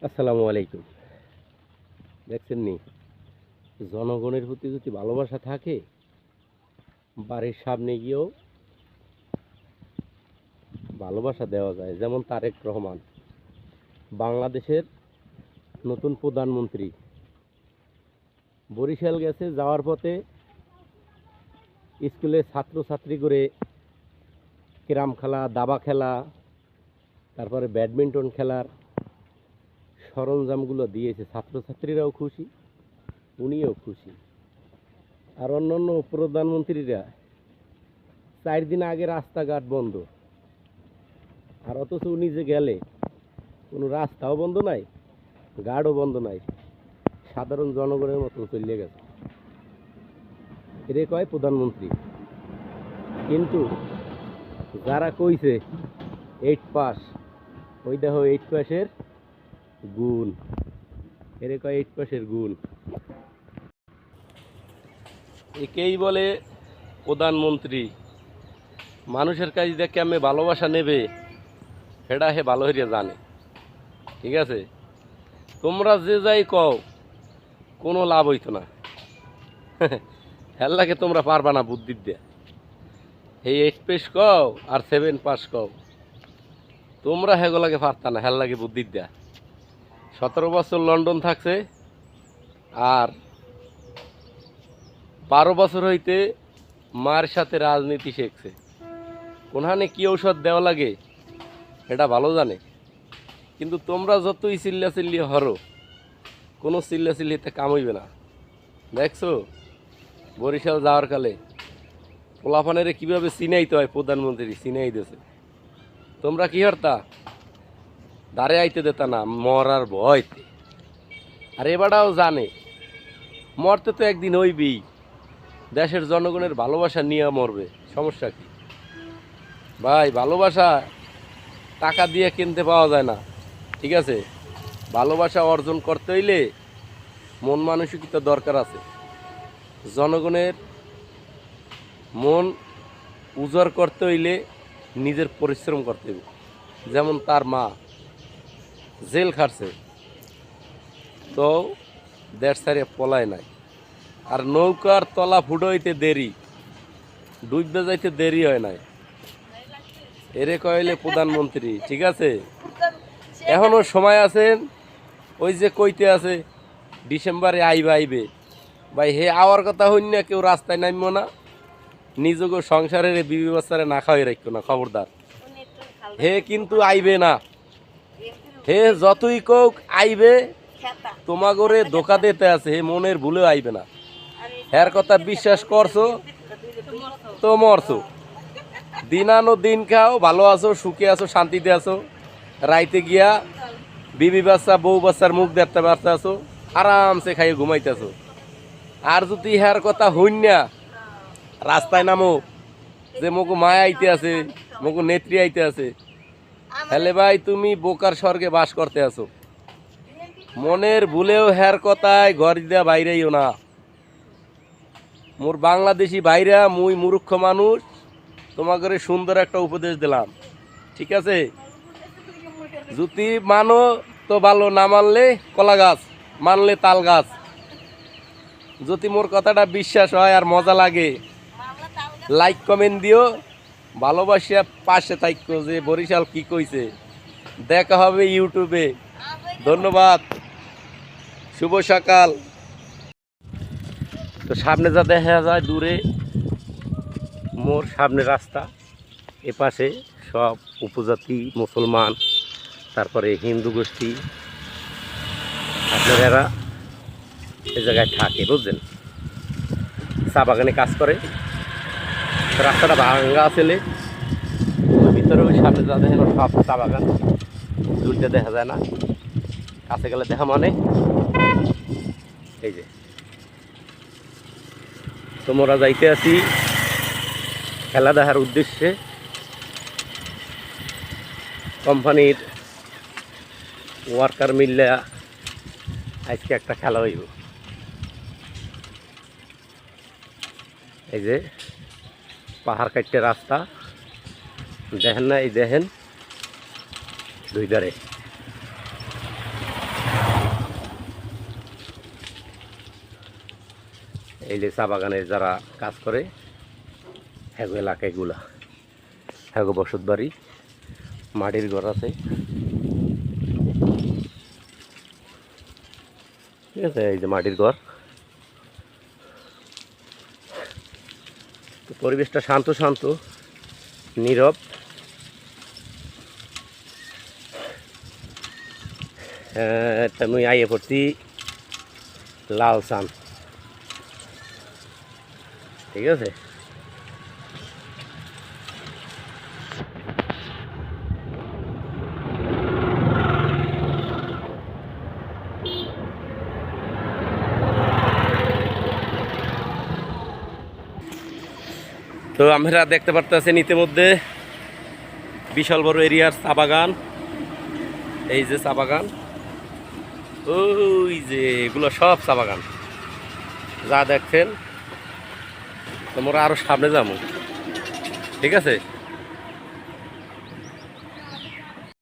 আসসালামু আলাইকুম। দেখছেন নি, জনগণের প্রতি যদি ভালোবাসা থাকে, বাড়ির সামনে গিয়েও ভালোবাসা দেওয়া যায়। যেমন তারেক রহমান, বাংলাদেশের নতুন প্রধানমন্ত্রী, বরিশাল গেছে, যাওয়ার পথে স্কুলে ছাত্রছাত্রী করে ক্যারাম খেলা, দাবা খেলা, তারপরে ব্যাডমিন্টন খেলার সরঞ্জামগুলো দিয়েছে। ছাত্রছাত্রীরাও খুশি, উনিও খুশি। আর অন্যান্য প্রধানমন্ত্রীরা 4 দিন আগে রাস্তাঘাট বন্ধ, আর অথচ উনি যে গেলে কোনো রাস্তাও বন্ধ নাই, গার্ডও বন্ধ নাই, সাধারণ জনগণের মতন চলে গেছে। এরে কয় প্রধানমন্ত্রী। কিন্তু যারা কইছে 8 পাস, ওই দেখো 8 পাসের গুণ। এরে কয় 8 পাসের গুণ। একেই বলে প্রধানমন্ত্রী। মানুষের কাছে দিয়ে কেমনে ভালোবাসা নেবে সেটা হে ভালো হইয়া জানে। ঠিক আছে, তোমরা যে যাই কও কোনো লাভ হইতো না। হেল্লাকে তোমরা পারবা না বুদ্ধি দিয়ে। এই 8 পাস কও আর 7 পাস কও, তোমরা হেগুলাকে পারতা না হেল্লাকে বুদ্ধি দেয়া। 17 বছর লন্ডন থাকছে, আর 12 বছর হইতে মার সাথে রাজনীতি শিখছে। কোনখানে কি ঔষধ দেওয়া লাগে এটা ভালো জানে। কিন্তু তোমরা যতই চিল্লাচিল্লি হরো, কোনো চিল্লাচিল্লিতে কাম হইবে না। দেখছো বরিশাল যাওয়ার কালে পোলাপানের কিভাবে চিনাইতে হয়, প্রধানমন্ত্রী চিনাই দিয়েছে। তোমরা কি হরতা? দাঁড়ে আইতে দেতা না, মরার ভয়তে। আর এবারটাও জানে মরতে তো একদিন হইবেই। দেশের জনগণের ভালোবাসা নিয়ে মরবে, সমস্যা কি ভাই? ভালোবাসা টাকা দিয়ে কিনতে পাওয়া যায় না। ঠিক আছে, ভালোবাসা অর্জন করতে হইলে মন মানসিকতা দরকার আছে। জনগণের মন উজাড় করতে হইলে নিজের পরিশ্রম করতে হবে। যেমন তার মা জেল খাটছে, তো দেশ ছাড়িয়ে পলায় নাই। আর নৌকার তলা ফুটোইতে দেরি, ডুববে যাইতে দেরি হয় নাই। এরে কইলে প্রধানমন্ত্রী। ঠিক আছে, এখনো সময় আছেন। ওই যে কইতে আছে ডিসেম্বরে আইবে ভাই, হে আওয়ার কথা হইন না, কেউ রাস্তায় নামবো না, নিজকে সংসারের বিবি বাচ্চারে না খাওয়াই রাখতো না, খবরদার। হে কিন্তু আইবে না, হে যতই কোক আইবে, তোমাগরে ধোকা দিতে আছে, হে মনের ভুলেও আইবে না। হের কথা বিশ্বাস করছো তো মরছো। দিন আনো দিন খাও, ভালো আছো, সুখে আছো, শান্তিতে আছো। রাইতে গিয়া বিবি বাচ্চা বউ বাচ্চার মুখ দেখতে পারতে আছো, আরামসে খাইয়ে ঘুমাইতেছো। আর যদি হের কথা হইন না, রাস্তায় নামো যে মগু মায়া আইতে আছে, মগু নেত্রী আইতে আছে, হেলে ভাই তুমি বোকার স্বর্গে বাস করতে আছো। মনের ভুলেও হের কথায় ঘর দিয়া বাইরেইও না। মোর বাংলাদেশি ভাইরা, মুই মূর্খ মানুষ, তোমাকে সুন্দর একটা উপদেশ দিলাম। ঠিক আছে, যদি মানো তো ভালো, না মানলে কলা গাছ, মানলে তাল গাছ। যদি মোর কথাটা বিশ্বাস হয় আর মজা লাগে, লাইক কমেন্ট দিও, ভালোবাসিয়া পাশে থাকো। যে বরিশাল কি কইছে, দেখা হবে ইউটিউবে। ধন্যবাদ, শুভ সকাল। তো সামনে যা দেখা যায় দূরে, মোর সামনে রাস্তা, এপাশে সব উপজাতি, মুসলমান, তারপরে হিন্দু গোষ্ঠী, আপনার এরা এই জায়গায় থাকে, বুঝলেন। চা বাগানে কাজ করে। রাস্তাটা ভাঙ্গা ছেলে, ওর ভিতরে ওই সামনে যা দেখেন সব চা বাগান, দূরটা দেখা যায় না, কাছে গেলে দেখা মানে এই যে। তোমরা যাইতে আছি খেলা দেখার উদ্দেশ্যে। কোম্পানির ওয়ার্কার মিললে আজকে একটা খেলা হইব। এই যে পাহাড় কাটতে রাস্তা দেখেন না, এই দেখেন দুই ধারে। এই যে চা বাগানের যারা কাজ করে হ্যাগো এলাকা এগুলা হ্যাগো বসত বাড়ি, মাটির ঘর আছে, ঠিক আছে। এই যে মাটির ঘর, তো পরিবেশটা শান্ত শান্ত নীরব। মুই আইয়ে পড়ছি লালসান, ঠিক আছে। তো আমরা দেখতে পারতেছেন ইতিমধ্যে বিশাল বড় এরিয়ার চা বাগান। এই যে চা বাগান, ওই যে এগুলো সব চা বাগান যা দেখছেন। তোমরা আরো সামনে যাবো, ঠিক আছে।